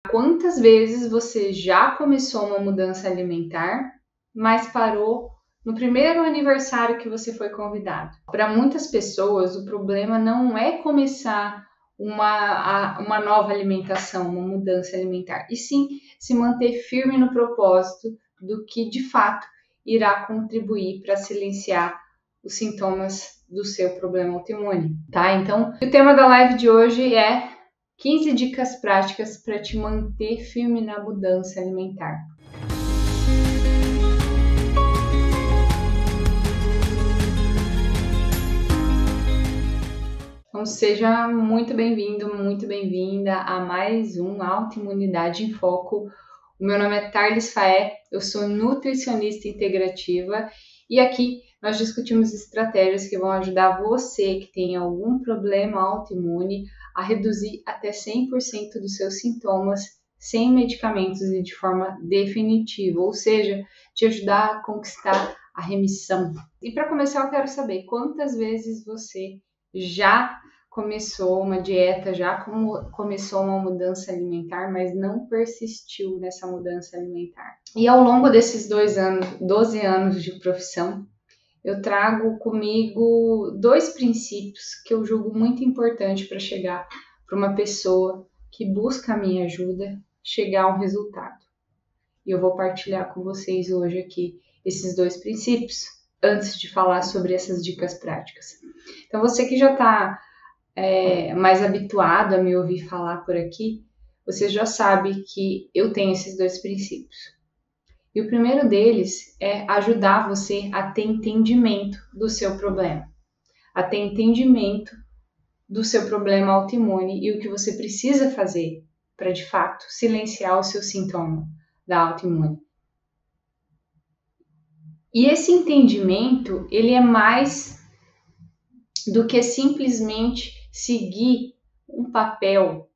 Quantas vezes você já começou uma mudança alimentar, mas parou no primeiro aniversário que você foi convidado? Para muitas pessoas, o problema não é começar uma nova alimentação, uma mudança alimentar, e sim se manter firme no propósito do que de fato irá contribuir para silenciar os sintomas do seu problema autoimune, tá? Então, o tema da live de hoje é 15 dicas práticas para te manter firme na mudança alimentar. Então, seja muito bem-vindo, muito bem-vinda a mais um Autoimunidade em Foco. O meu nome é Tarlis Faé, eu sou nutricionista integrativa e aqui nós discutimos estratégias que vão ajudar você que tem algum problema autoimune a reduzir até 100% dos seus sintomas sem medicamentos e de forma definitiva, ou seja, te ajudar a conquistar a remissão. E para começar, eu quero saber quantas vezes você já começou uma dieta, já começou uma mudança alimentar, mas não persistiu nessa mudança alimentar. E ao longo desses 12 anos de profissão, eu trago comigo 2 princípios que eu julgo muito importante para chegar para uma pessoa que busca a minha ajuda chegar a um resultado. E eu vou partilhar com vocês hoje aqui esses 2 princípios, antes de falar sobre essas dicas práticas. Então, você que já está mais habituado a me ouvir falar por aqui, você já sabe que eu tenho esses 2 princípios. E o primeiro deles é ajudar você a ter entendimento do seu problema, a ter entendimento do seu problema autoimune e o que você precisa fazer para, de fato, silenciar o seu sintoma da autoimune. E esse entendimento, ele é mais do que simplesmente seguir um papel,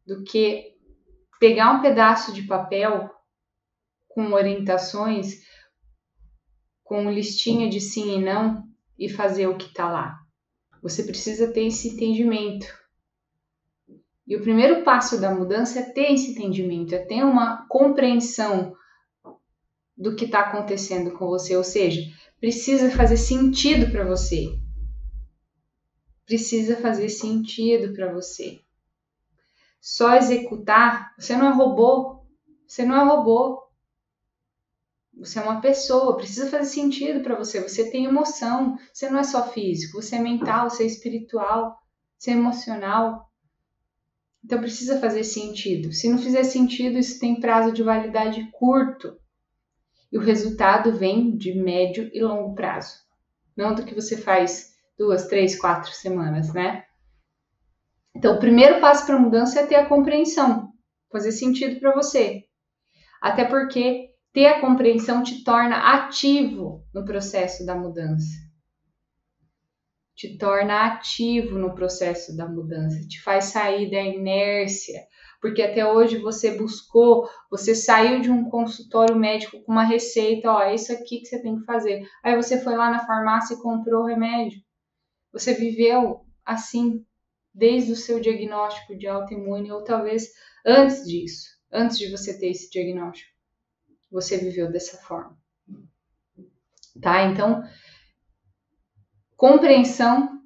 do que pegar um pedaço de papel com orientações, com listinha de sim e não e fazer o que está lá. Você precisa ter esse entendimento. E o primeiro passo da mudança é ter esse entendimento, é ter uma compreensão do que está acontecendo com você, ou seja, precisa fazer sentido para você. Precisa fazer sentido para você. Só executar, você não é robô, você não é robô. Você é uma pessoa, precisa fazer sentido para você. Você tem emoção, você não é só físico, você é mental, você é espiritual, você é emocional. Então precisa fazer sentido. Se não fizer sentido, isso tem prazo de validade curto. E o resultado vem de médio e longo prazo. Não do que você faz 2, 3, 4 semanas, né? Então o primeiro passo para a mudança é ter a compreensão. Fazer sentido para você. Até porque ter a compreensão te torna ativo no processo da mudança. Te torna ativo no processo da mudança. Te faz sair da inércia. Porque até hoje você saiu de um consultório médico com uma receita. Ó, é isso aqui que você tem que fazer. Aí você foi lá na farmácia e comprou o remédio. Você viveu assim desde o seu diagnóstico de autoimune ou talvez antes disso. Antes de você ter esse diagnóstico. Você viveu dessa forma, tá? Então, compreensão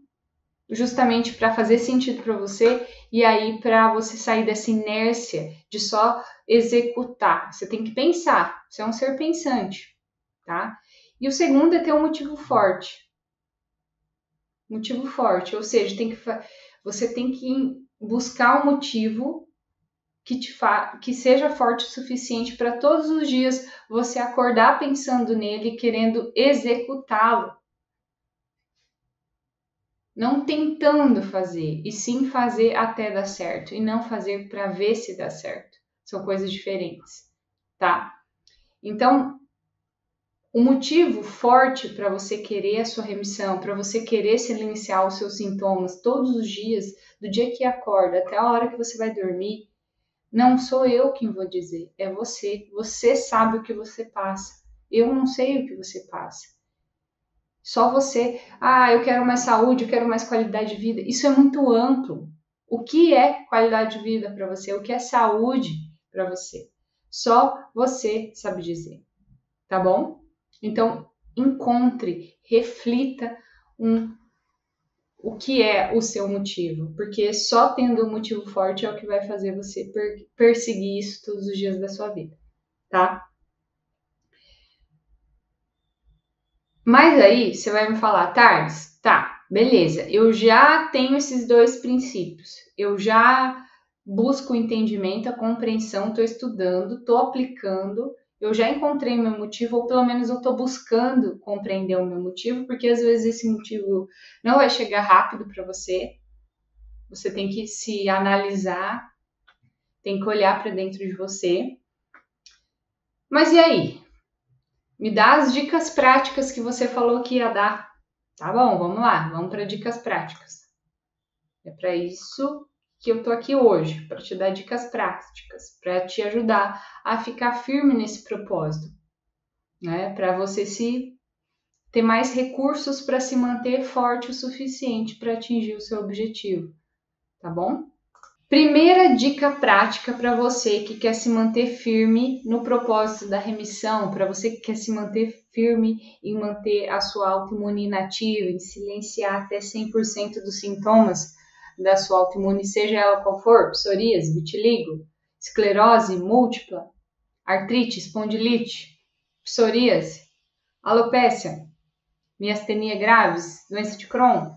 justamente para fazer sentido para você e aí para você sair dessa inércia de só executar. Você tem que pensar, você é um ser pensante, tá? E o segundo é ter um motivo forte. Motivo forte, ou seja, você tem que buscar um motivo que seja forte o suficiente para todos os dias você acordar pensando nele e querendo executá-lo. Não tentando fazer, e sim fazer até dar certo, e não fazer para ver se dá certo. São coisas diferentes, tá? Então, o motivo forte para você querer a sua remissão, para você querer silenciar os seus sintomas todos os dias, do dia que acorda até a hora que você vai dormir, não sou eu quem vou dizer, é você. Você sabe o que você passa. Eu não sei o que você passa. Só você. Ah, eu quero mais saúde, eu quero mais qualidade de vida. Isso é muito amplo. O que é qualidade de vida para você? O que é saúde para você? Só você sabe dizer, tá bom? Então, encontre, reflita o que é o seu motivo, porque só tendo um motivo forte é o que vai fazer você perseguir isso todos os dias da sua vida, tá? Mas aí você vai me falar, Thales, tá, beleza, eu já tenho esses dois princípios, eu já busco o entendimento, a compreensão, estou estudando, estou aplicando, eu já encontrei meu motivo, ou pelo menos eu estou buscando compreender o meu motivo, porque às vezes esse motivo não vai chegar rápido para você, você tem que se analisar, tem que olhar para dentro de você. Mas e aí? Me dá as dicas práticas que você falou que ia dar. Tá bom, vamos lá, vamos para dicas práticas. É para isso que eu tô aqui hoje, para te dar dicas práticas, para te ajudar a ficar firme nesse propósito, né? Para você ter mais recursos para se manter forte o suficiente para atingir o seu objetivo, tá bom? Primeira dica prática para você que quer se manter firme no propósito da remissão, para você que quer se manter firme em manter a sua autoimune inativa, em silenciar até 100% dos sintomas da sua autoimune, seja ela qual for, psoríase, vitiligo, esclerose múltipla, artrite, espondilite, psoríase, alopécia, miastenia graves, doença de Crohn,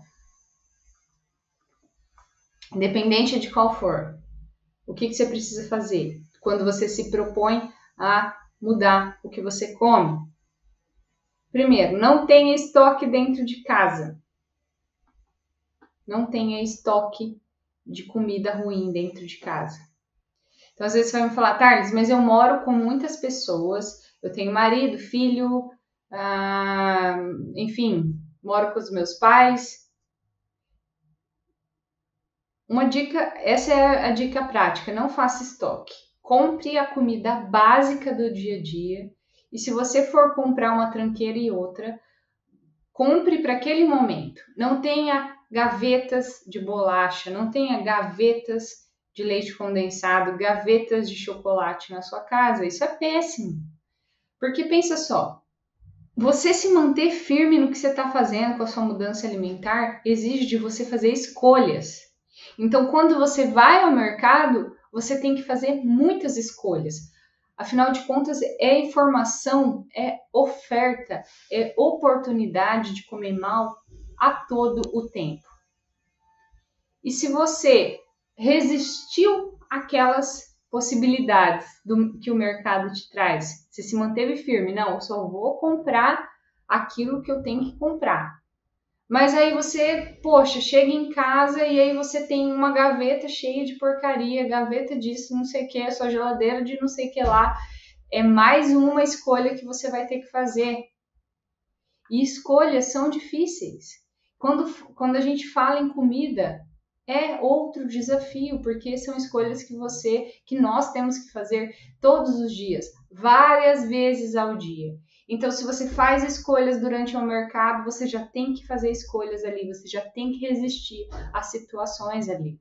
independente de qual for. O que você precisa fazer quando você se propõe a mudar o que você come? Primeiro, não tenha estoque dentro de casa. Não tenha estoque de comida ruim dentro de casa. Então, às vezes você vai me falar, Thales, mas eu moro com muitas pessoas, eu tenho marido, filho, enfim, moro com os meus pais. Essa é a dica prática, não faça estoque. Compre a comida básica do dia a dia e se você for comprar uma tranqueira e outra, compre para aquele momento. Não tenha gavetas de bolacha, não tenha gavetas de leite condensado, gavetas de chocolate na sua casa. Isso é péssimo. Porque pensa só, você se manter firme no que você está fazendo com a sua mudança alimentar exige de você fazer escolhas. Então, quando você vai ao mercado, você tem que fazer muitas escolhas. Afinal de contas, é informação, é oferta, é oportunidade de comer mal a todo o tempo. E se você resistiu àquelas possibilidades que o mercado te traz, você se manteve firme, não, eu só vou comprar aquilo que eu tenho que comprar. Mas aí você, poxa, chega em casa e aí você tem uma gaveta cheia de porcaria, gaveta disso, não sei o que, a sua geladeira de não sei o que lá. É mais uma escolha que você vai ter que fazer. E escolhas são difíceis. Quando a gente fala em comida, é outro desafio, porque são escolhas que nós temos que fazer todos os dias, várias vezes ao dia. Então, se você faz escolhas durante o mercado, você já tem que fazer escolhas ali, você já tem que resistir às situações ali.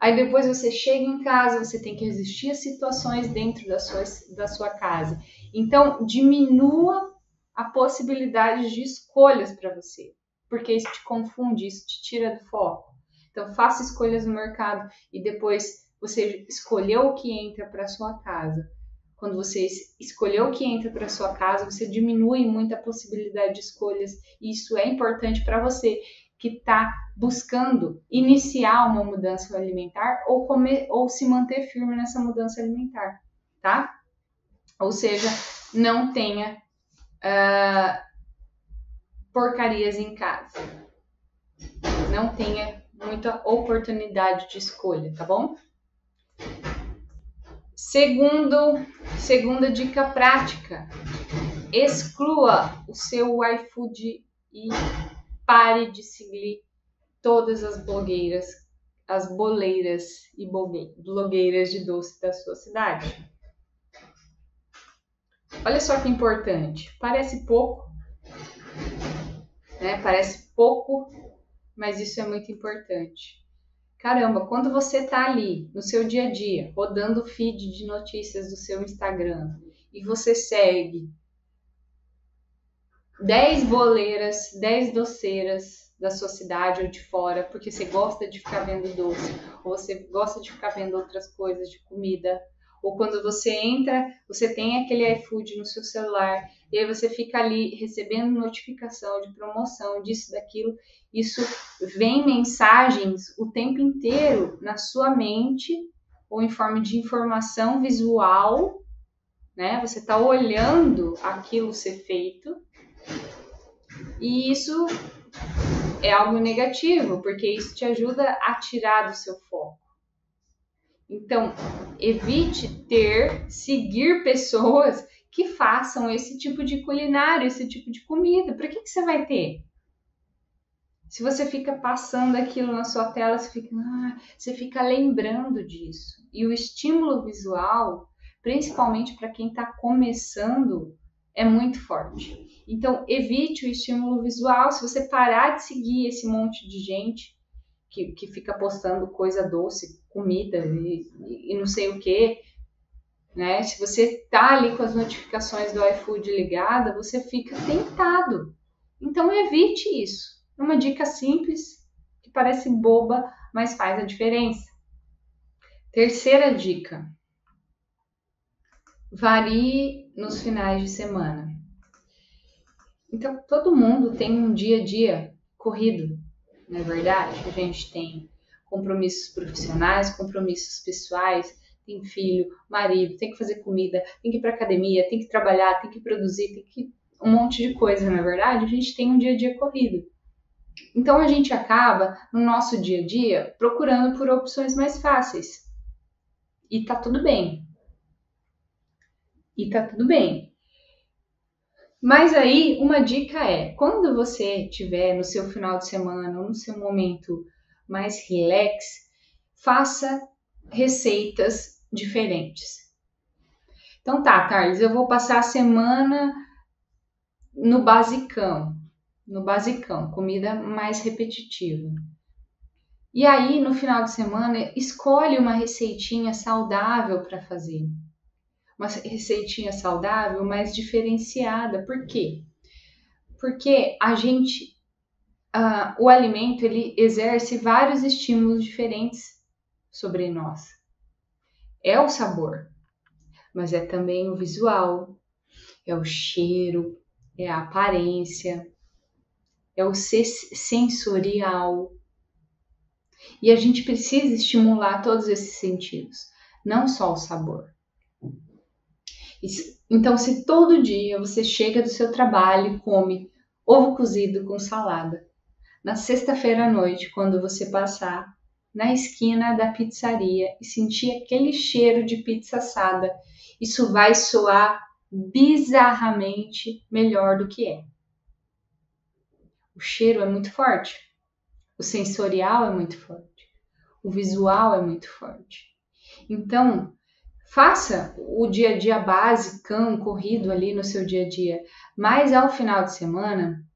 Aí depois você chega em casa, você tem que resistir às situações dentro da sua casa. Então, diminua a possibilidade de escolhas para você, porque isso te confunde, isso te tira do foco. Então, faça escolhas no mercado e depois você escolheu o que entra para sua casa. Quando você escolheu o que entra para sua casa, você diminui muito a possibilidade de escolhas. E isso é importante para você que está buscando iniciar uma mudança alimentar ou se manter firme nessa mudança alimentar, tá? Ou seja, não tenha porcarias em casa. Não tenha muita oportunidade de escolha, tá bom? Segunda dica prática, exclua o seu iFood e pare de seguir todas as blogueiras, as boleiras e blogueiras de doce da sua cidade. Olha só que importante, parece pouco, né? Parece pouco, mas isso é muito importante. Caramba, quando você tá ali no seu dia a dia, rodando o feed de notícias do seu Instagram e você segue 10 boleiras, 10 doceiras da sua cidade ou de fora, porque você gosta de ficar vendo doce, ou você gosta de ficar vendo outras coisas de comida, ou quando você entra, você tem aquele iFood no seu celular, e aí você fica ali recebendo notificação de promoção, disso, daquilo, isso vem mensagens o tempo inteiro na sua mente, ou em forma de informação visual, né? Você está olhando aquilo ser feito, e isso é algo negativo, porque isso te ajuda a tirar do seu foco. Então, evite seguir pessoas que façam esse tipo de culinária, esse tipo de comida. Para que você vai ter? Se você fica passando aquilo na sua tela, você fica lembrando disso. E o estímulo visual, principalmente para quem está começando, é muito forte. Então, evite o estímulo visual. Se você parar de seguir esse monte de gente que fica postando coisa doce, comida e não sei o que, né? Se você tá ali com as notificações do iFood ligada, você fica tentado. Então, evite isso. É uma dica simples, que parece boba, mas faz a diferença. Terceira dica: varie nos finais de semana. Então, todo mundo tem um dia a dia corrido, não é verdade? A gente tem compromissos profissionais, compromissos pessoais, tem filho, marido, tem que fazer comida, tem que ir para academia, tem que trabalhar, tem que produzir, tem que um monte de coisa, não é verdade? A gente tem um dia a dia corrido. Então, a gente acaba, no nosso dia a dia, procurando por opções mais fáceis. E tá tudo bem. Mas aí, uma dica é, quando você estiver no seu final de semana ou no seu momento mais relax, faça receitas diferentes. Então tá, Thales, eu vou passar a semana no basicão, comida mais repetitiva. E aí, no final de semana, escolhe uma receitinha saudável para fazer. Uma receitinha saudável, mais diferenciada. Por quê? Porque o alimento, ele exerce vários estímulos diferentes sobre nós. É o sabor, mas é também o visual, é o cheiro, é a aparência, é o sensorial. E a gente precisa estimular todos esses sentidos, não só o sabor. Então, se todo dia você chega do seu trabalho e come ovo cozido com salada, na sexta-feira à noite, quando você passar na esquina da pizzaria e sentir aquele cheiro de pizza assada, isso vai soar bizarramente melhor do que é. O cheiro é muito forte, o sensorial é muito forte, o visual é muito forte. Então, faça o dia a dia basicão, corrido ali no seu dia a dia, mas ao final de semana,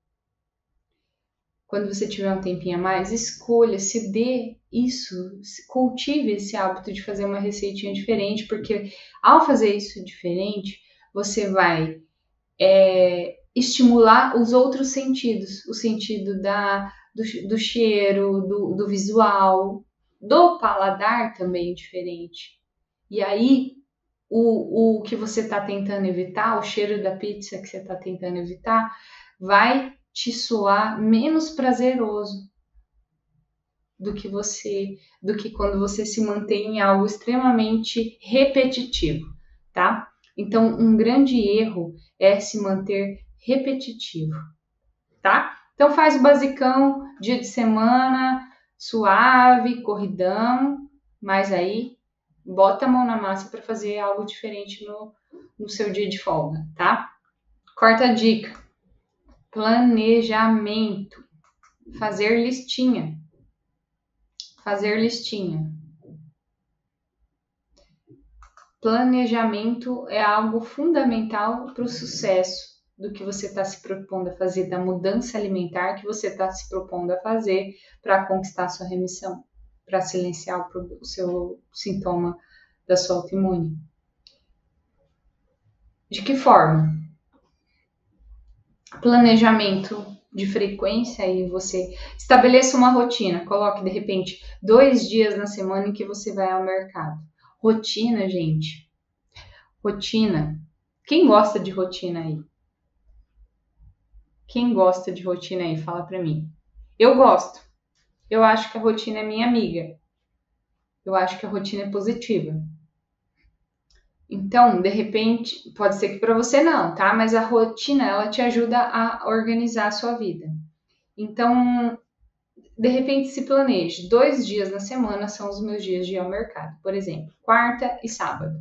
quando você tiver um tempinho a mais, escolha, se dê isso, cultive esse hábito de fazer uma receitinha diferente, porque ao fazer isso diferente, você vai estimular os outros sentidos, o sentido do cheiro, do visual, do paladar também diferente. E aí, o que você está tentando evitar, o cheiro da pizza que você está tentando evitar, vai te soar menos prazeroso do que quando você se mantém em algo extremamente repetitivo, tá? Então, um grande erro é se manter repetitivo, tá? Então, faz o basicão, dia de semana, suave, corridão, mas aí bota a mão na massa para fazer algo diferente no seu dia de folga, tá? Quarta dica: planejamento. Fazer listinha. Planejamento é algo fundamental para o sucesso do que você está se propondo a fazer, da mudança alimentar que você está se propondo a fazer para conquistar sua remissão. para silenciar o seu sintoma da sua autoimune. De que forma? Planejamento de frequência e você estabeleça uma rotina. Coloque, de repente, 2 dias na semana em que você vai ao mercado. Rotina, gente. Rotina. Quem gosta de rotina aí? Quem gosta de rotina aí? Fala pra mim. Eu gosto. Eu acho que a rotina é minha amiga. Eu acho que a rotina é positiva. Então, de repente, pode ser que para você não, tá? Mas a rotina, ela te ajuda a organizar a sua vida. Então, de repente, se planeje. 2 dias na semana são os meus dias de ir ao mercado. Por exemplo, quarta e sábado.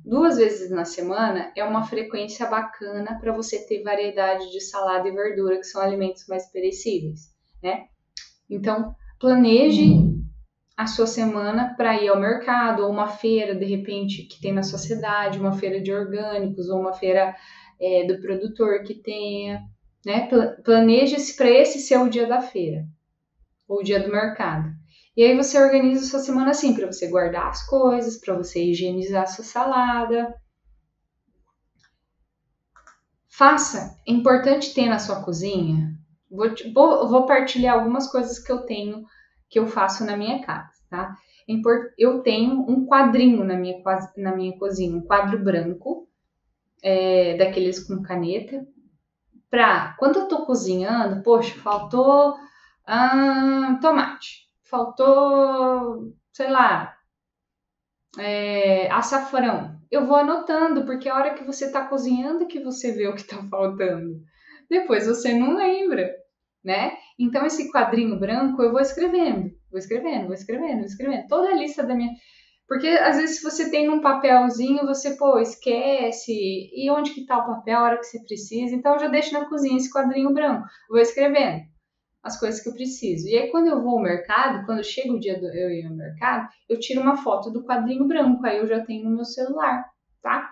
2 vezes na semana é uma frequência bacana para você ter variedade de salada e verdura, que são alimentos mais perecíveis, né? Então, planeje a sua semana para ir ao mercado, ou uma feira, de repente, que tem na sua cidade, uma feira de orgânicos, ou uma feira do produtor que tenha, né? Planeje-se para esse ser o dia da feira, ou o dia do mercado. E aí você organiza a sua semana assim, para você guardar as coisas, para você higienizar a sua salada. Faça, é importante ter na sua cozinha. Vou partilhar algumas coisas que eu tenho, que eu faço na minha casa, tá? Eu tenho um quadrinho na minha cozinha, um quadro branco, daqueles com caneta, pra quando eu tô cozinhando, poxa, faltou tomate, faltou, sei lá, açafrão. Eu vou anotando, porque a hora que você tá cozinhando que você vê o que tá faltando. Depois você não lembra, né? Então esse quadrinho branco eu vou escrevendo. Toda a lista da minha... Porque às vezes se você tem num papelzinho, você, esquece. E onde que tá o papel a hora que você precisa? Então eu já deixo na cozinha esse quadrinho branco. Vou escrevendo as coisas que eu preciso. E aí quando eu vou ao mercado, quando chega o dia do eu ir ao mercado, eu tiro uma foto do quadrinho branco, aí eu já tenho no meu celular, tá?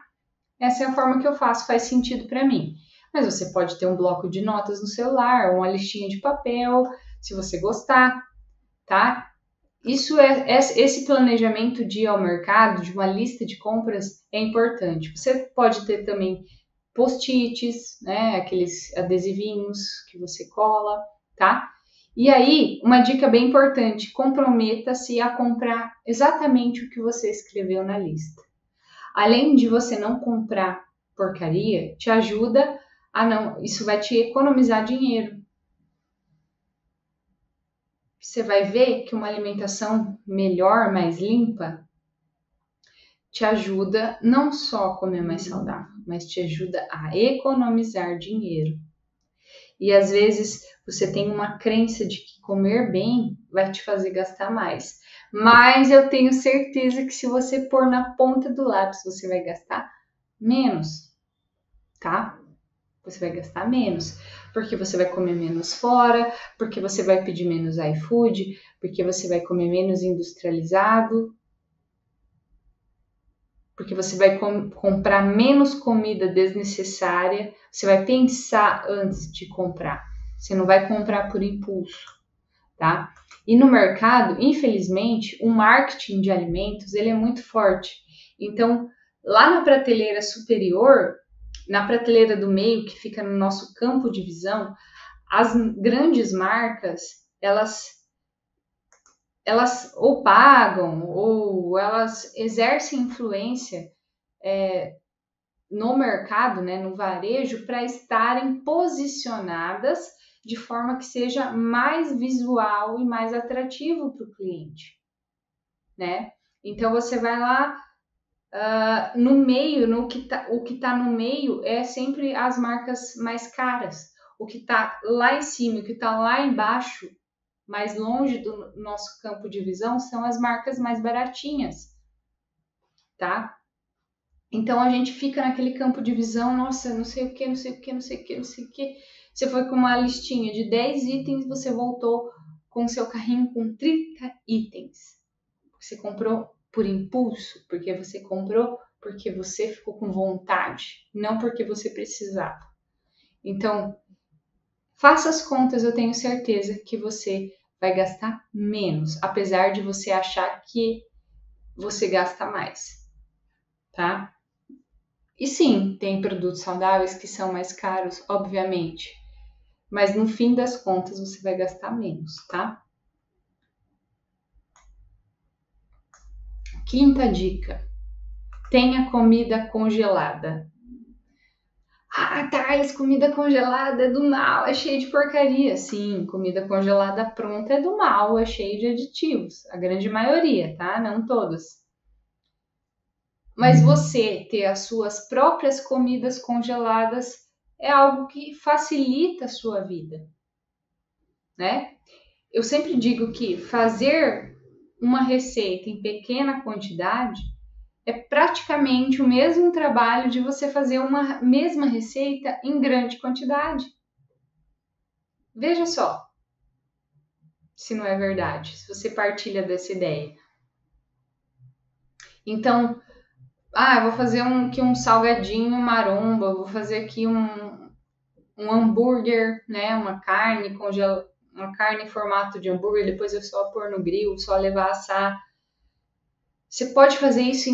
Essa é a forma que eu faço, faz sentido para mim. Mas você pode ter um bloco de notas no celular, ou uma listinha de papel, se você gostar, tá? Esse planejamento de ir ao mercado, de uma lista de compras, é importante. Você pode ter também post-its, né? Aqueles adesivinhos que você cola, tá? E aí, uma dica bem importante, comprometa-se a comprar exatamente o que você escreveu na lista. Além de você não comprar porcaria, te ajuda a não... Isso vai te economizar dinheiro. Você vai ver que uma alimentação melhor, mais limpa, te ajuda não só a comer mais saudável, mas te ajuda a economizar dinheiro. E às vezes você tem uma crença de que comer bem vai te fazer gastar mais. Mas eu tenho certeza que se você pôr na ponta do lápis, você vai gastar menos, tá? Você vai gastar menos, porque você vai comer menos fora, porque você vai pedir menos iFood, porque você vai comer menos industrializado, porque você vai comprar menos comida desnecessária, você vai pensar antes de comprar, você não vai comprar por impulso, tá? E no mercado, infelizmente, o marketing de alimentos, ele é muito forte. Então, lá na prateleira superior, na prateleira do meio, que fica no nosso campo de visão, as grandes marcas, elas ou pagam, ou elas exercem influência no mercado, né, no varejo, para estarem posicionadas de forma que seja mais visual e mais atrativo para o cliente, né? Então você vai lá no meio, o que tá no meio é sempre as marcas mais caras. O que tá lá em cima, o que tá lá embaixo, mais longe do nosso campo de visão, são as marcas mais baratinhas, tá? Então a gente fica naquele campo de visão, nossa, não sei o que. Você foi com uma listinha de 10 itens, você voltou com seu carrinho com 30 itens. Você comprou por impulso, porque você ficou com vontade, não porque você precisava. Então, faça as contas, eu tenho certeza que você vai gastar menos, apesar de você achar que você gasta mais, tá? E sim, tem produtos saudáveis que são mais caros, obviamente, mas no fim das contas você vai gastar menos, tá? Quinta dica: tenha comida congelada. Ah, Thales, comida congelada é do mal, é cheio de porcaria. Sim, comida congelada pronta é do mal, é cheio de aditivos. A grande maioria, tá? Não todos. Mas você ter as suas próprias comidas congeladas é algo que facilita a sua vida, né? Eu sempre digo que fazer uma receita em pequena quantidade é praticamente o mesmo trabalho de você fazer uma mesma receita em grande quantidade. Veja só se não é verdade, se você partilha dessa ideia. Então, eu vou fazer aqui um salgadinho maromba, vou fazer aqui um hambúrguer, né, uma carne em formato de hambúrguer, depois eu só pôr no grill, só levar a assar. Você pode fazer isso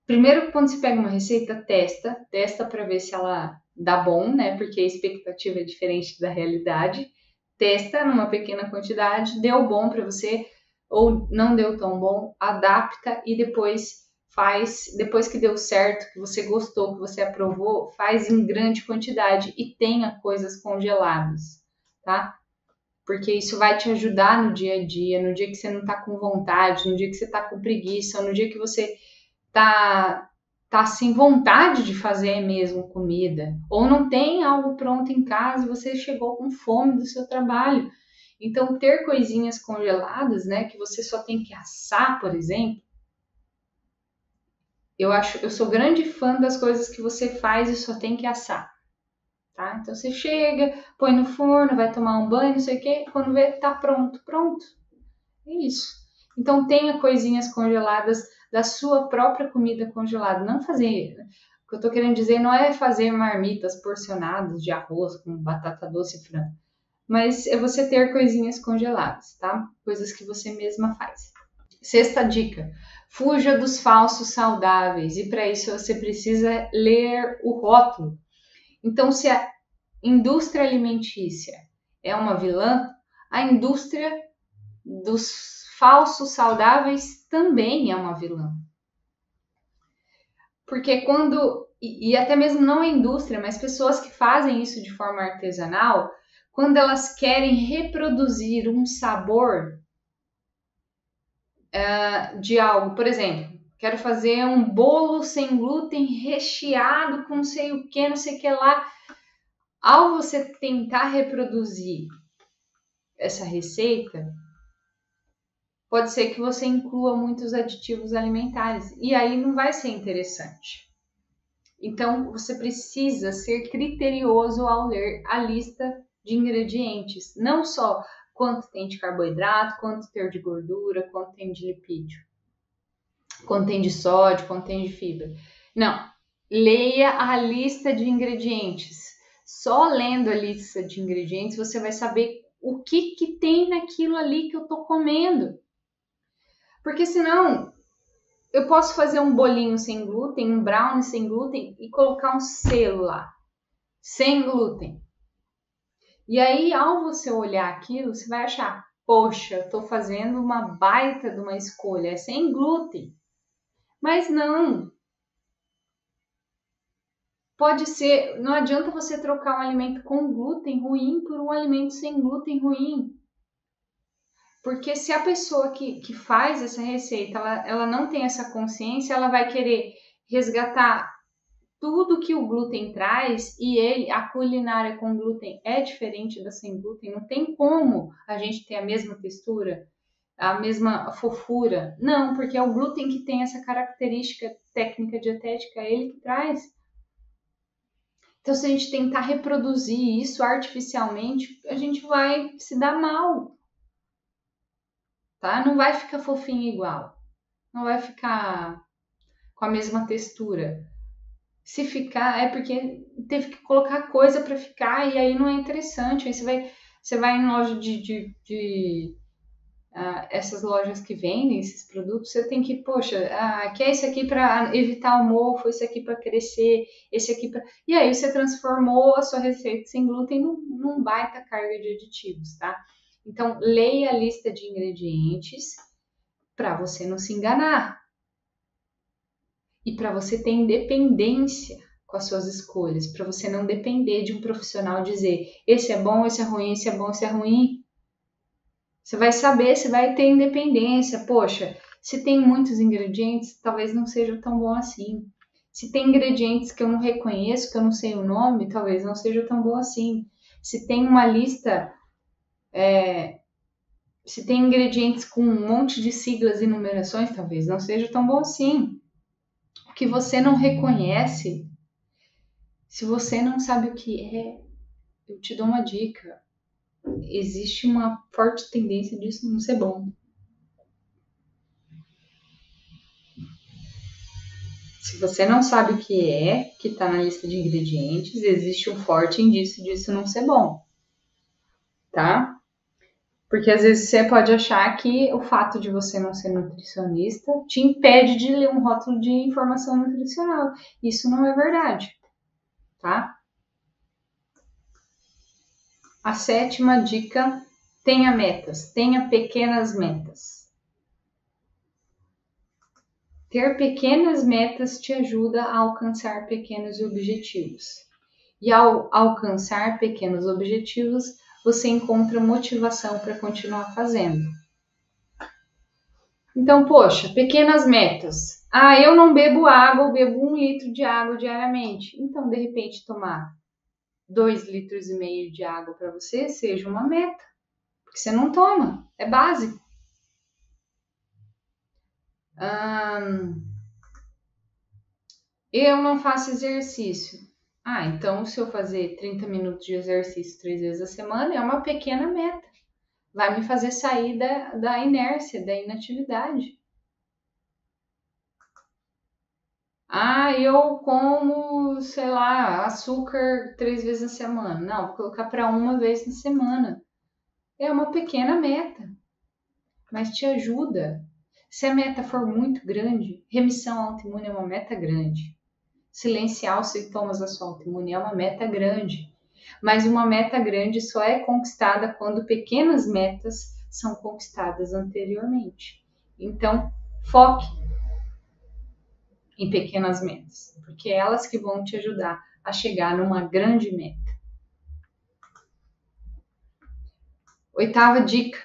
primeiro, quando você pega uma receita, testa para ver se ela dá bom, né? Porque a expectativa é diferente da realidade. Testa numa pequena quantidade, deu bom para você ou não deu tão bom, adapta e depois depois que deu certo, que você gostou, que você aprovou, faz em grande quantidade e tenha coisas congeladas, tá? Porque isso vai te ajudar no dia a dia, no dia que você não tá com vontade, no dia que você tá com preguiça, no dia que você tá sem vontade de fazer mesmo comida, ou não tem algo pronto em casa e você chegou com fome do seu trabalho. Então, ter coisinhas congeladas, né, que você só tem que assar, por exemplo, eu sou grande fã das coisas que você faz e só tem que assar. Tá? Então você chega, põe no forno, vai tomar um banho, não sei o que, quando vê, tá pronto. É isso. Então tenha coisinhas congeladas da sua própria comida congelada. Não fazer. O que eu tô querendo dizer não é fazer marmitas porcionadas de arroz com batata doce e frango. Mas é você ter coisinhas congeladas, tá? Coisas que você mesma faz. Sexta dica: fuja dos falsos saudáveis. E para isso você precisa ler o rótulo. Então, se a indústria alimentícia é uma vilã, a indústria dos falsos saudáveis também é uma vilã. Porque e até mesmo não a indústria, mas pessoas que fazem isso de forma artesanal, quando elas querem reproduzir um sabor de algo, por exemplo, quero fazer um bolo sem glúten recheado com não sei o que, não sei o que lá. Ao você tentar reproduzir essa receita, pode ser que você inclua muitos aditivos alimentares e aí não vai ser interessante. Então, você precisa ser criterioso ao ler a lista de ingredientes, não só quanto tem de carboidrato, quanto tem de gordura, quanto tem de lipídio, quanto tem de sódio, quanto tem de fibra. Não, leia a lista de ingredientes. Só lendo a lista de ingredientes você vai saber o que tem naquilo ali que eu tô comendo. Porque senão eu posso fazer um bolinho sem glúten, um brownie sem glúten e colocar um selo lá, sem glúten. E aí, ao você olhar aquilo, você vai achar, poxa, eu tô fazendo uma baita de uma escolha, é sem glúten. Mas não. Pode ser, não adianta você trocar um alimento com glúten ruim por um alimento sem glúten ruim. Porque se a pessoa que faz essa receita, ela não tem essa consciência, ela vai querer resgatar tudo que o glúten traz e a culinária com glúten é diferente da sem glúten. Não tem como a gente ter a mesma textura, a mesma fofura. Não, porque é o glúten que tem essa característica técnica dietética, é ele que traz. Então, se a gente tentar reproduzir isso artificialmente, a gente vai se dar mal. Tá? Não vai ficar fofinho igual. Não vai ficar com a mesma textura. Se ficar, é porque teve que colocar coisa para ficar e aí não é interessante. Aí você vai em loja essas lojas que vendem esses produtos, você tem que, poxa, quer esse aqui para evitar o mofo, esse aqui para crescer, esse aqui para... E aí você transformou a sua receita sem glúten num baita carga de aditivos, tá? Então, leia a lista de ingredientes para você não se enganar. E para você ter independência com as suas escolhas, para você não depender de um profissional dizer esse é bom, esse é ruim, esse é bom, esse é ruim. Você vai saber, você vai ter independência. Poxa, se tem muitos ingredientes, talvez não seja tão bom assim. Se tem ingredientes que eu não reconheço, que eu não sei o nome, talvez não seja tão bom assim. Se tem uma lista, se tem ingredientes com um monte de siglas e numerações, talvez não seja tão bom assim. O que você não reconhece, se você não sabe o que é, eu te dou uma dica. Existe uma forte tendência disso não ser bom. Se você não sabe o que está na lista de ingredientes, existe um forte indício disso não ser bom, tá? Porque às vezes você pode achar que o fato de você não ser nutricionista te impede de ler um rótulo de informação nutricional. Isso não é verdade, tá? A 7ª dica: tenha metas, tenha pequenas metas. Ter pequenas metas te ajuda a alcançar pequenos objetivos. E ao alcançar pequenos objetivos, você encontra motivação para continuar fazendo. Então, poxa, pequenas metas. Eu não bebo água, eu bebo 1 litro de água diariamente. Então, de repente, tomar 2,5 litros de água para você seja uma meta. Porque você não toma, é básico. Eu não faço exercício. Então se eu fazer 30 minutos de exercício 3 vezes a semana, é uma pequena meta. Vai me fazer sair da inércia, da inatividade. Eu como, sei lá, açúcar 3 vezes na semana. Não, vou colocar para 1 vez na semana. É uma pequena meta, mas te ajuda. Se a meta for muito grande, remissão autoimune é uma meta grande. Silenciar os sintomas da sua autoimune é uma meta grande. Mas uma meta grande só é conquistada quando pequenas metas são conquistadas anteriormente. Então, foque em pequenas metas, porque é elas que vão te ajudar a chegar numa grande meta. 8ª dica: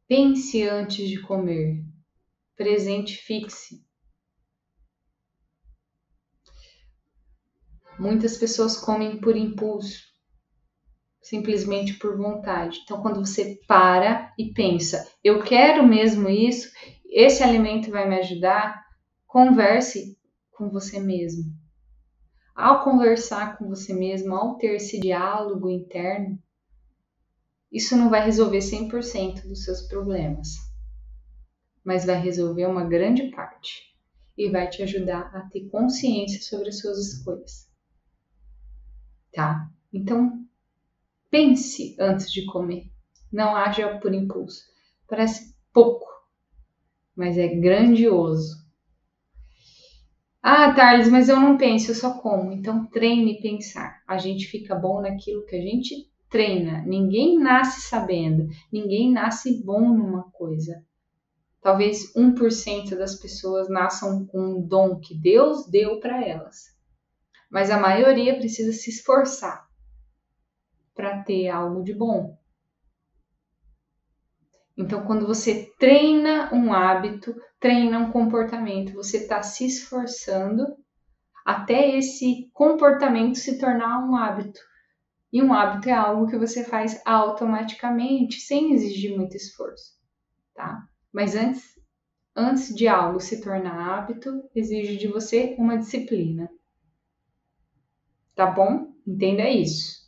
pense antes de comer. Presente fixe. Muitas pessoas comem por impulso, simplesmente por vontade. Então, quando você para e pensa, eu quero mesmo isso, esse alimento vai me ajudar, converse com você mesmo. Ao conversar com você mesmo, ao ter esse diálogo interno, isso não vai resolver 100% dos seus problemas, mas vai resolver uma grande parte e vai te ajudar a ter consciência sobre as suas escolhas. Tá? Então, pense antes de comer. Não haja por impulso. Parece pouco, mas é grandioso. Thales, mas eu não penso, eu só como. Então treine pensar. A gente fica bom naquilo que a gente treina. Ninguém nasce sabendo. Ninguém nasce bom numa coisa. Talvez 1% das pessoas nasçam com um dom que Deus deu para elas. Mas a maioria precisa se esforçar para ter algo de bom. Então, quando você treina um hábito, treina um comportamento, você está se esforçando até esse comportamento se tornar um hábito. E um hábito é algo que você faz automaticamente, sem exigir muito esforço, tá? Mas antes de algo se tornar hábito, exige de você uma disciplina. Tá bom? Entenda isso.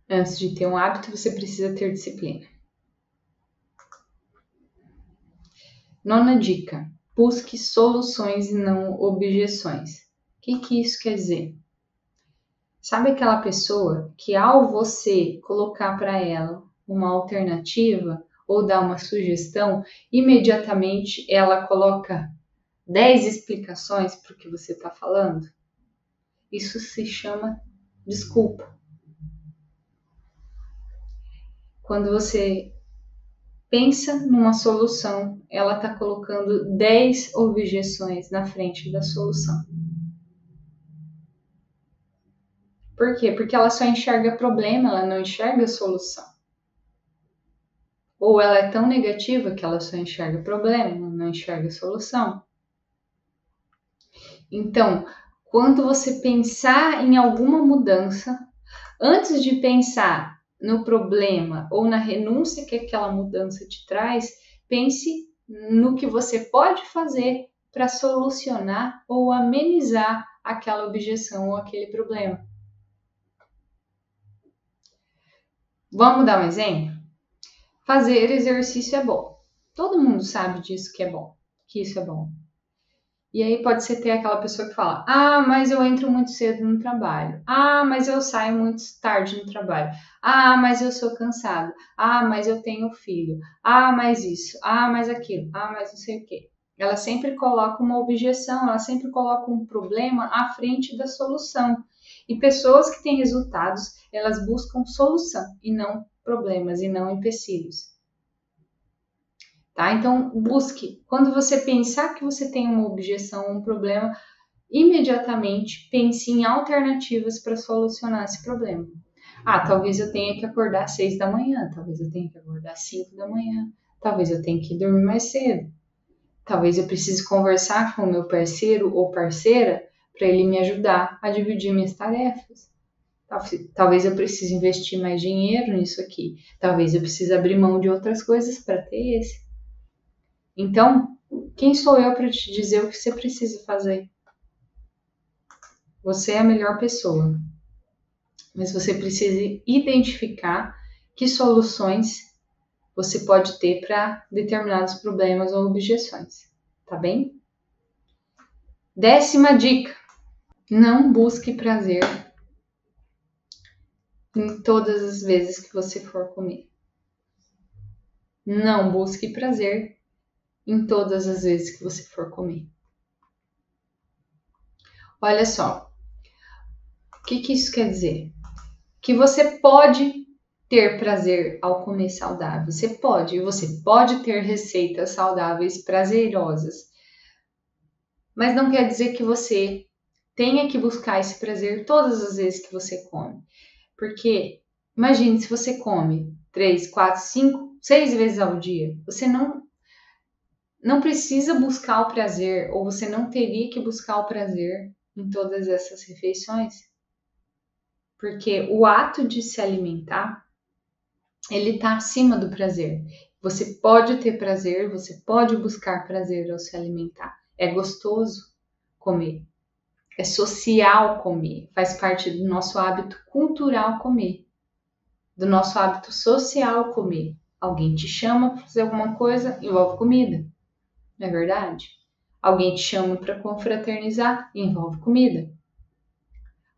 Antes de ter um hábito, você precisa ter disciplina. 9ª dica: busque soluções e não objeções. O que isso quer dizer? Sabe aquela pessoa que ao você colocar para ela uma alternativa ou dar uma sugestão, imediatamente ela coloca 10 explicações para o que você está falando? Isso se chama desculpa. Quando você pensa numa solução, ela está colocando 10 objeções na frente da solução. Por quê? Porque ela só enxerga problema, ela não enxerga solução. Ou ela é tão negativa que ela só enxerga problema, não enxerga solução. Então, quando você pensar em alguma mudança, antes de pensar no problema ou na renúncia que aquela mudança te traz, pense no que você pode fazer para solucionar ou amenizar aquela objeção ou aquele problema. Vamos dar um exemplo? Fazer exercício é bom. Todo mundo sabe disso que é bom, que isso é bom. E aí pode ser ter aquela pessoa que fala: ah, mas eu entro muito cedo no trabalho. Ah, mas eu saio muito tarde no trabalho. Ah, mas eu sou cansado. Ah, mas eu tenho filho. Ah, mas isso. Ah, mas aquilo. Ah, mas não sei o quê. Ela sempre coloca uma objeção, ela sempre coloca um problema à frente da solução. E pessoas que têm resultados, elas buscam solução e não problemas e não empecilhos. Tá? Então, busque. Quando você pensar que você tem uma objeção, um problema, imediatamente pense em alternativas para solucionar esse problema. Ah, talvez eu tenha que acordar às 6 da manhã, talvez eu tenha que acordar às 5 da manhã, talvez eu tenha que dormir mais cedo, talvez eu precise conversar com o meu parceiro ou parceira para ele me ajudar a dividir minhas tarefas. Talvez eu precise investir mais dinheiro nisso aqui, talvez eu precise abrir mão de outras coisas para ter esse. Então, quem sou eu para te dizer o que você precisa fazer? Você é a melhor pessoa, mas você precisa identificar que soluções você pode ter para determinados problemas ou objeções, tá bem? 10ª dica: não busque prazer em todas as vezes que você for comer. Não busque prazer em todas as vezes que você for comer. Olha só, o que isso quer dizer? Que você pode ter prazer ao comer saudável. Você pode ter receitas saudáveis prazerosas. Mas não quer dizer que você tenha que buscar esse prazer todas as vezes que você come. Porque imagine se você come 3, 4, 5, 6 vezes ao dia. Você não precisa buscar o prazer, ou você não teria que buscar o prazer em todas essas refeições. Porque o ato de se alimentar, ele está acima do prazer. Você pode ter prazer, você pode buscar prazer ao se alimentar. É gostoso comer. É social comer. Faz parte do nosso hábito cultural comer. Do nosso hábito social comer. Alguém te chama para fazer alguma coisa, envolve comida. Não é verdade? Alguém te chama para confraternizar, envolve comida.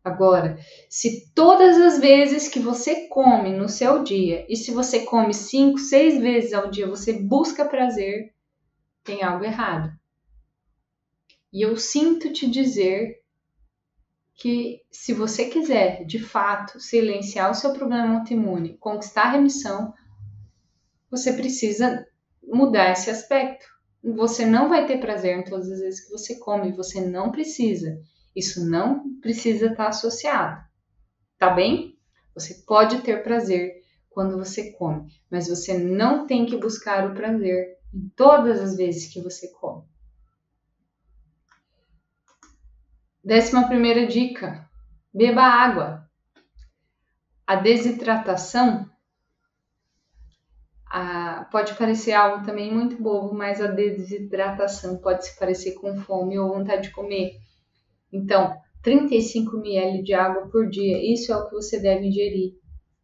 Agora, se todas as vezes que você come no seu dia, e se você come 5, 6 vezes ao dia, você busca prazer, tem algo errado. E eu sinto te dizer que se você quiser, de fato, silenciar o seu problema autoimune, conquistar a remissão, você precisa mudar esse aspecto. Você não vai ter prazer em todas as vezes que você come, você não precisa. Isso não precisa estar associado, tá bem? Você pode ter prazer quando você come, mas você não tem que buscar o prazer em todas as vezes que você come. 11ª dica: beba água. A desidratação pode parecer algo também muito bobo, mas a desidratação pode se parecer com fome ou vontade de comer. Então, 35 ml de água por dia, isso é o que você deve ingerir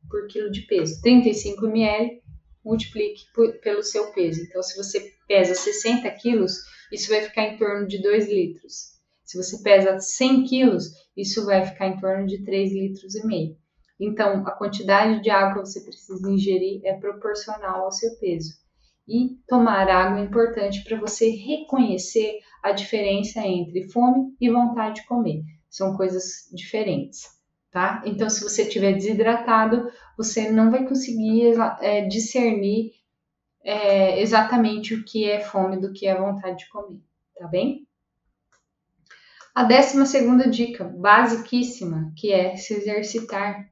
por quilo de peso. 35 ml, multiplique pelo seu peso. Então, se você pesa 60 quilos, isso vai ficar em torno de 2 litros. Se você pesa 100 quilos, isso vai ficar em torno de 3,5 litros. Então, a quantidade de água que você precisa ingerir é proporcional ao seu peso. E tomar água é importante para você reconhecer a diferença entre fome e vontade de comer. São coisas diferentes, tá? Então, se você estiver desidratado, você não vai conseguir discernir exatamente o que é fome do que é vontade de comer, tá bem? A 12ª dica, basiquíssima, que é se exercitar.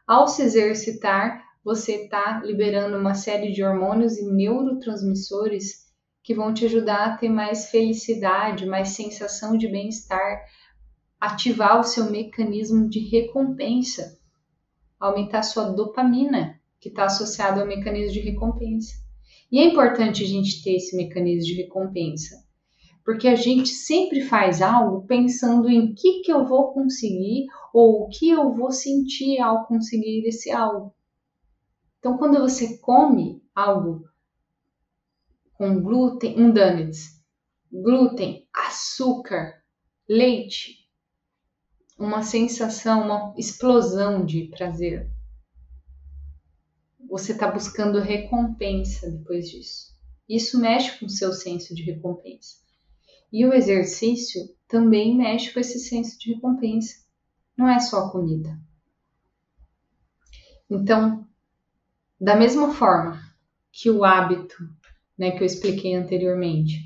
Ao se exercitar, você está liberando uma série de hormônios e neurotransmissores que vão te ajudar a ter mais felicidade, mais sensação de bem-estar, ativar o seu mecanismo de recompensa, aumentar sua dopamina, que está associado ao mecanismo de recompensa. E é importante a gente ter esse mecanismo de recompensa, porque a gente sempre faz algo pensando em que eu vou conseguir ou o que eu vou sentir ao conseguir esse algo. Então, quando você come algo com glúten, um donuts, glúten, açúcar, leite, uma sensação, uma explosão de prazer. Você está buscando recompensa depois disso. Isso mexe com o seu senso de recompensa. E o exercício também mexe com esse senso de recompensa. Não é só a comida. Então, da mesma forma que o hábito, né, que eu expliquei anteriormente,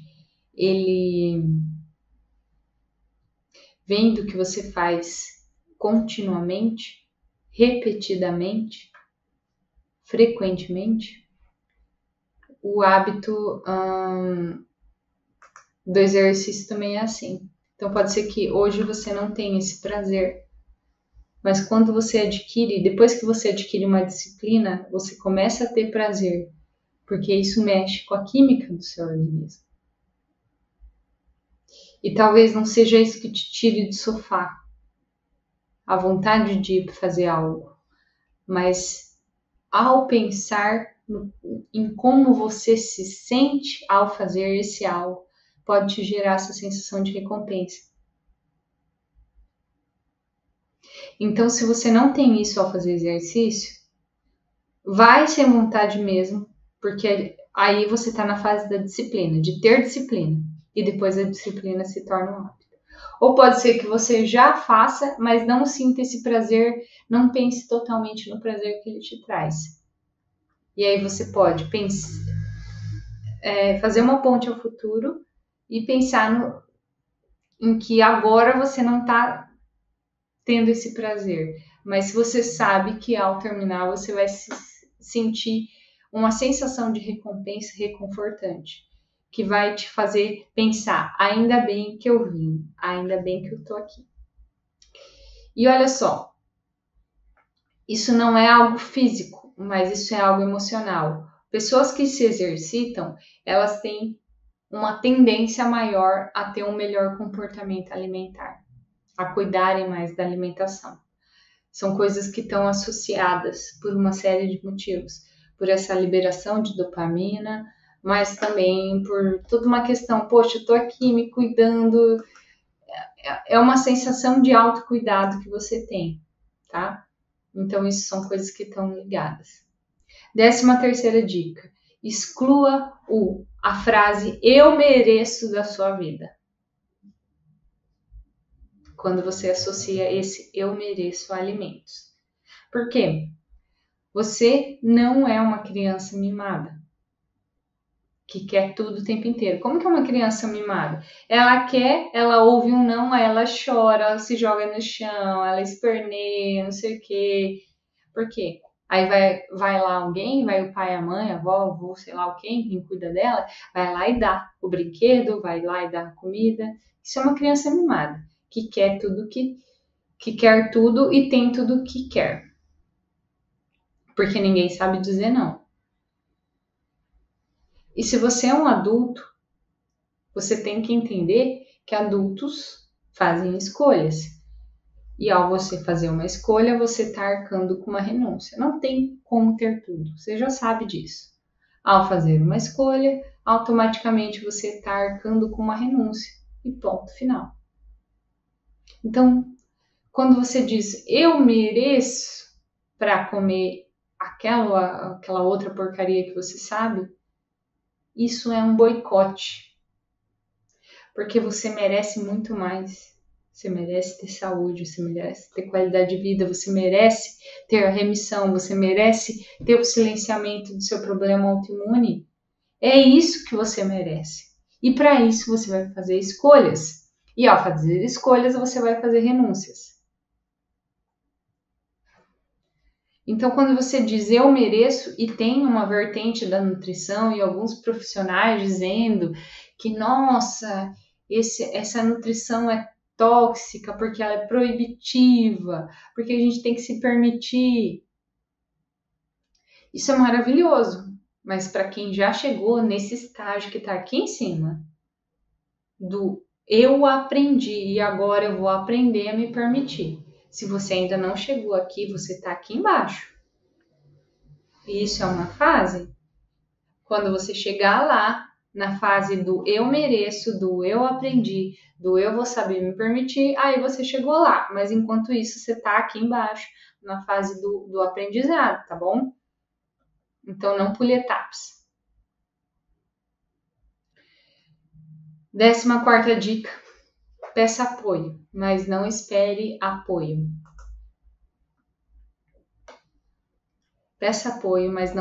ele vem do que você faz continuamente, repetidamente, frequentemente, o hábito do exercício também é assim. Então pode ser que hoje você não tenha esse prazer, mas quando você adquire, depois que você adquire uma disciplina, você começa a ter prazer, porque isso mexe com a química do seu organismo. E talvez não seja isso que te tire do sofá, a vontade de ir fazer algo, mas ao pensar em como você se sente ao fazer esse algo, pode te gerar essa sensação de recompensa. Então, se você não tem isso ao fazer exercício, vai ser vontade mesmo, porque aí você está na fase da disciplina, de ter disciplina, e depois a disciplina se torna um hábito. Ou pode ser que você já faça, mas não sinta esse prazer, não pense totalmente no prazer que ele te traz. E aí você pode fazer uma ponte ao futuro e pensar em que agora você não está tendo esse prazer, mas você sabe que ao terminar você vai sentir uma sensação de recompensa reconfortante, que vai te fazer pensar, ainda bem que eu vim, ainda bem que eu tô aqui. E olha só, isso não é algo físico, mas isso é algo emocional. Pessoas que se exercitam, elas têm uma tendência maior a ter um melhor comportamento alimentar, a cuidarem mais da alimentação. São coisas que estão associadas por uma série de motivos, por essa liberação de dopamina, mas também por toda uma questão, poxa, eu tô aqui me cuidando, é uma sensação de autocuidado que você tem, tá? Então, isso são coisas que estão ligadas. 13ª dica, exclua a frase eu mereço da sua vida. Quando você associa esse eu mereço a alimentos. Por quê? Você não é uma criança mimada, que quer tudo o tempo inteiro. Como que é uma criança mimada? Ela quer, ela ouve um não, aí ela chora, ela se joga no chão, ela esperneia, não sei o quê. Por quê? Aí vai lá alguém, vai o pai, a mãe, a avó, o avô, sei lá quem cuida dela, vai lá e dá o brinquedo, vai lá e dá a comida. Isso é uma criança mimada, que quer tudo que quer tudo e tem tudo que quer. Porque ninguém sabe dizer não. E se você é um adulto, você tem que entender que adultos fazem escolhas. E ao você fazer uma escolha, você está arcando com uma renúncia. Não tem como ter tudo, você já sabe disso. Ao fazer uma escolha, automaticamente você está arcando com uma renúncia. E ponto final. Então, quando você diz eu mereço para comer aquela outra porcaria que você sabe, isso é um boicote. Porque você merece muito mais. Você merece ter saúde, você merece ter qualidade de vida, você merece ter a remissão, você merece ter o silenciamento do seu problema autoimune. É isso que você merece. E para isso você vai fazer escolhas. E ao fazer escolhas, você vai fazer renúncias. Então, quando você diz eu mereço, e tem uma vertente da nutrição e alguns profissionais dizendo que, nossa, essa nutrição é tóxica porque ela é proibitiva, porque a gente tem que se permitir. Isso é maravilhoso, mas para quem já chegou nesse estágio que está aqui em cima, do eu aprendi e agora eu vou aprender a me permitir. Se você ainda não chegou aqui, você está aqui embaixo. E isso é uma fase. Quando você chegar lá, na fase do eu mereço, do eu aprendi, do eu vou saber me permitir, aí você chegou lá. Mas enquanto isso, você está aqui embaixo, na fase do aprendizado, tá bom? Então não pule etapas. 14ª dica. Peça apoio, mas não espere apoio. Peça apoio, mas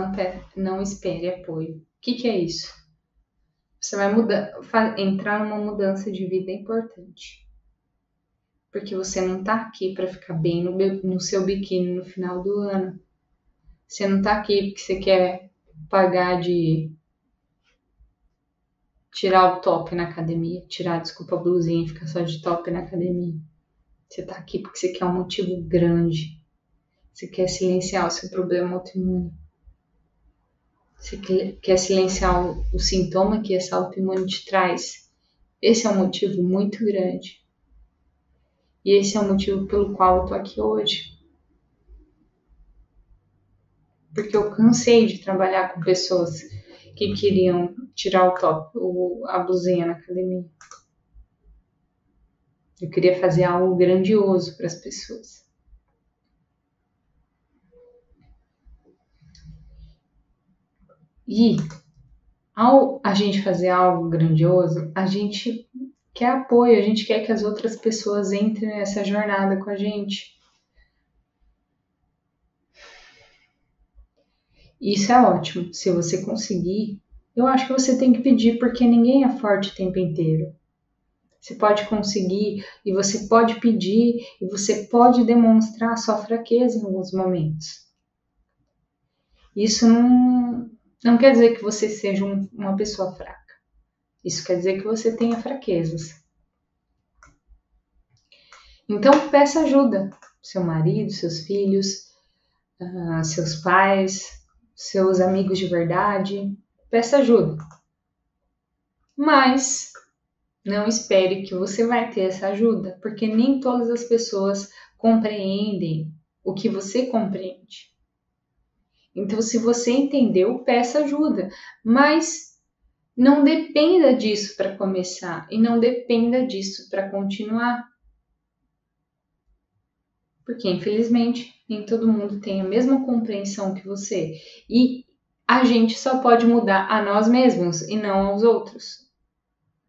não espere apoio. O que é isso? Você vai entrar numa mudança de vida importante. Porque você não tá aqui para ficar bem no seu biquíni no final do ano. Você não tá aqui porque você quer pagar de tirar o top na academia, desculpa, a blusinha e ficar só de top na academia. Você tá aqui porque você quer um motivo grande. Você quer silenciar o seu problema autoimune. Você quer silenciar o sintoma que essa autoimune te traz. Esse é um motivo muito grande. E esse é o motivo pelo qual eu tô aqui hoje. Porque eu cansei de trabalhar com pessoas que queriam tirar o top, a blusinha na academia. Eu queria fazer algo grandioso para as pessoas. E ao a gente fazer algo grandioso, a gente quer apoio, a gente quer que as outras pessoas entrem nessa jornada com a gente. Isso é ótimo. Se você conseguir, eu acho que você tem que pedir, porque ninguém é forte o tempo inteiro. Você pode conseguir e você pode pedir e você pode demonstrar a sua fraqueza em alguns momentos. Isso não quer dizer que você seja uma pessoa fraca. Isso quer dizer que você tenha fraquezas. Então peça ajuda. Seu marido, seus filhos, seus pais, seus amigos de verdade. Peça ajuda. Mas não espere que você vai ter essa ajuda, porque nem todas as pessoas compreendem o que você compreende. Então, se você entendeu, peça ajuda, mas não dependa disso para começar e não dependa disso para continuar. Porque, infelizmente, nem todo mundo tem a mesma compreensão que você. E a gente só pode mudar a nós mesmos e não aos outros.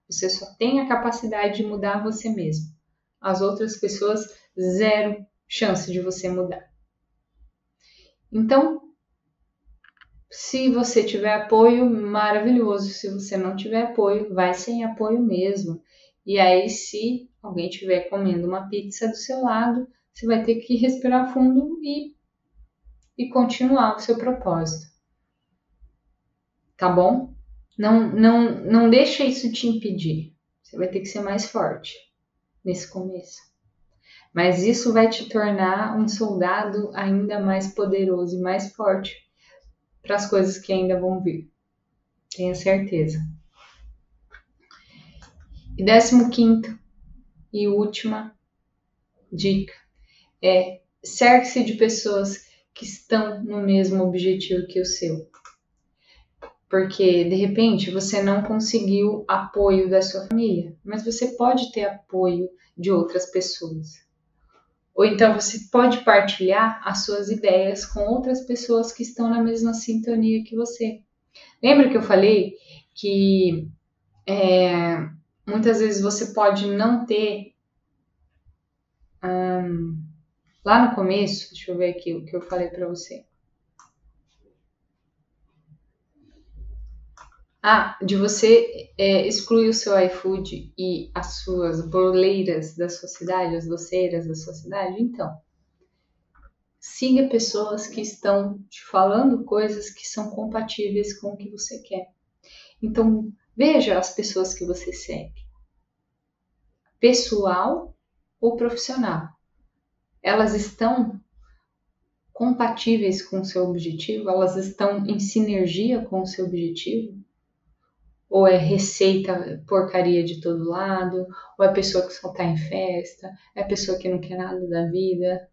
Você só tem a capacidade de mudar você mesmo. As outras pessoas, zero chance de você mudar. Então, se você tiver apoio, maravilhoso. Se você não tiver apoio, vai sem apoio mesmo. E aí, se alguém estiver comendo uma pizza do seu lado, você vai ter que respirar fundo e continuar o seu propósito. Tá bom? Não deixa isso te impedir. Você vai ter que ser mais forte nesse começo. Mas isso vai te tornar um soldado ainda mais poderoso e mais forte para as coisas que ainda vão vir. Tenha certeza. E 15ª e última dica é: cerque-se de pessoas que estão no mesmo objetivo que o seu. Porque, de repente, você não conseguiu apoio da sua família, mas você pode ter apoio de outras pessoas. Ou então você pode partilhar as suas ideias com outras pessoas que estão na mesma sintonia que você. Lembra que eu falei que muitas vezes você pode não ter. Lá no começo, deixa eu ver aqui o que eu falei para você. De você excluir o seu iFood e as suas boleiras da sua cidade, as doceiras da sua cidade. Então, siga pessoas que estão te falando coisas que são compatíveis com o que você quer. Então, veja as pessoas que você segue. Pessoal ou profissional? Elas estão compatíveis com o seu objetivo? Elas estão em sinergia com o seu objetivo? Ou é receita porcaria de todo lado? Ou é pessoa que só tá em festa? É pessoa que não quer nada da vida?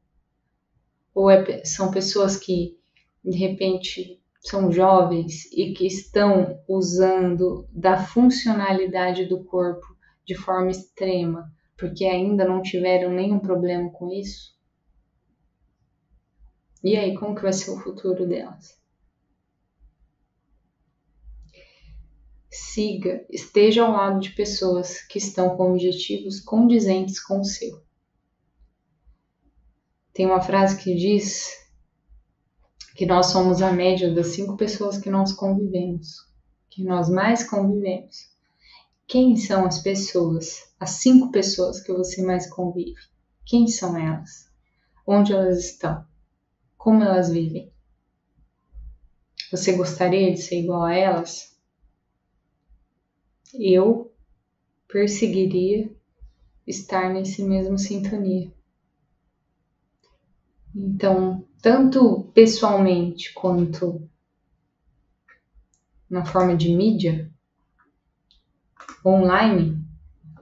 Ou são pessoas que, de repente, são jovens e que estão usando da funcionalidade do corpo de forma extrema, porque ainda não tiveram nenhum problema com isso? E aí, como que vai ser o futuro delas? Esteja ao lado de pessoas que estão com objetivos condizentes com o seu. Tem uma frase que diz que nós somos a média das 5 pessoas que nós convivemos, que nós mais convivemos. Quem são as pessoas, as 5 pessoas que você mais convive? Quem são elas? Onde elas estão? Como elas vivem? Você gostaria de ser igual a elas? Eu perseguiria estar nesse mesmo sintonia. Então, tanto pessoalmente quanto na forma de mídia, online,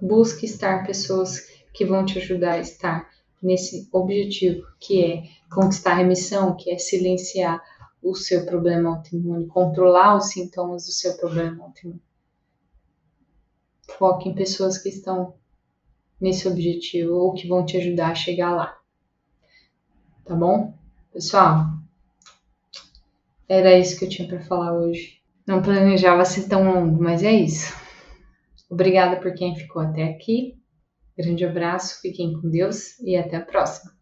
busque estar pessoas que vão te ajudar a estar nesse objetivo, que é conquistar a remissão, que é silenciar o seu problema autoimune, controlar os sintomas do seu problema autoimune. Foque em pessoas que estão nesse objetivo ou que vão te ajudar a chegar lá. Tá bom? Pessoal, era isso que eu tinha para falar hoje. Não planejava ser tão longo, mas é isso. Obrigada por quem ficou até aqui. Grande abraço, fiquem com Deus e até a próxima.